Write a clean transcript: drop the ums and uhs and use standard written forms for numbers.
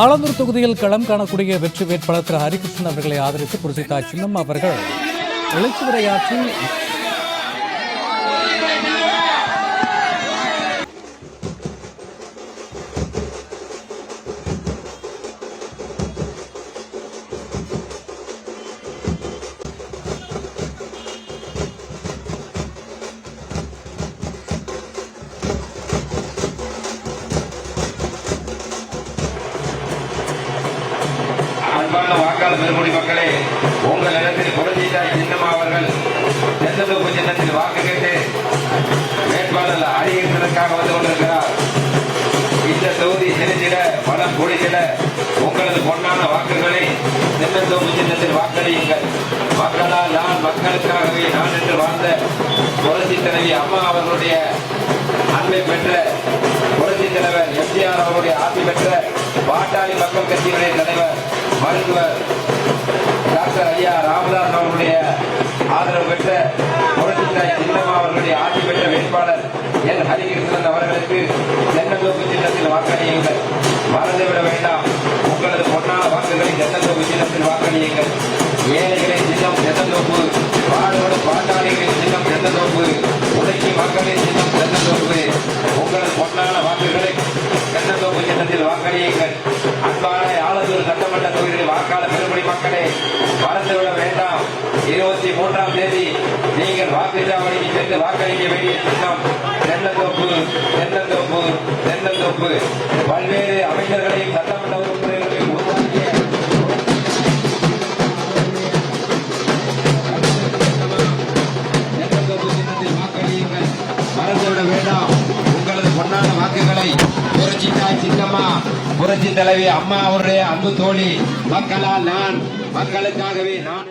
ஆலந்தூர் தொகுதியில் களம் காணக்கூடிய வெற்றி வேட்பாளர் திரு ஹரிகிருஷ்ணன் அவர்களை ஆதரித்து புரட்சித்தாய் சின்னம்மா அவர்கள் எழுச்சி உரையாற்றி அன்பான வாக்காளர் பெருமுடி மக்களே, உங்கள் இடத்தில் புரட்சித்தாய் சின்னம்மா அவர்கள் தென்னந்தோப்பு சின்னத்தில் வாக்கு கேட்டு வேட்பாளர் ஹரிகிருஷ்ணனுக்காக வந்து கொண்டிருக்கிறார். இந்த தொகுதி செலுத்திட பலம் கூடிவிட உங்களது பொன்னான வாக்குகளை தென்னந்தோப்பு சின்னத்தில் வாக்களியுங்கள். மக்களால் நான், மக்களுக்காகவே நான் என்று வாழ்ந்த புரட்சி தலைவி அம்மா அவர்களுடைய அன்பை பெற்ற புரட்சி தலைவர் எம்ஜிஆர் அவருடைய ஆட்சி பெற்ற பாட்டாளி மக்கள் கட்சியினுடைய தலைவர் மருத்துவர் டாக்டர் ஐயா ராமதாஸ் அவர்களுடைய ஆதரவு பெற்ற புரட்சித்தாய் சின்னம்மா அவர்களுடைய ஆட்சி பெற்ற வேட்பாளர் என் ஹரிகிருஷ்ணன் அவர்களுக்கு தென்னந்தோப்பு சின்னத்தில் வாக்களியுங்கள். மறந்துவிட வேண்டாம், உங்களது பொன்னான வாக்குகளை தென்னந்தோப்பு சின்னத்தில் வாக்களியுங்கள். ஏழைகளின் சின்னம் தென்னந்தோப்பு, பாடுபடும் பாட்டாளிகளின் சின்னம் தென்னந்தோப்பு, உழைக்கி மக்களின் சின்னம் தென்னந்தோப்பு. உங்களது பொன்னான வாக்குகளை தென்னந்தோப்பு சின்னத்தில் வாக்களியுங்கள். அன்பான ஆலந்தூர் சட்டமன்ற தொகுதியில் வாக்காளர் பெருமுடி மக்களே, மறந்துவிட வேண்டாம். 23ஆம் தேதி நீங்கள் வாக்குச்சாவடிக்கு சென்று வாக்களிக்க வேண்டிய சின்னம் தென்னந்தோப்பு, தென்னந்தோப்பு, தென்னந்தோப்பு. பல்வேறு அமைச்சர்களையும் சட்டமன்ற உறுப்பினர்களையும் உருவாக்கிய தென்னந்தோப்பு சின்னத்தில் வாக்களியுங்கள். மறந்துவிட வேண்டாம், உங்களது பொன்னான வாக்குகளை புரட்சித்தாய் சின்னம்மா, புரட்சி தலைவி அம்மா அவருடைய அன்பு தோழி, மக்களால் நான், மக்களுக்காகவே நான்.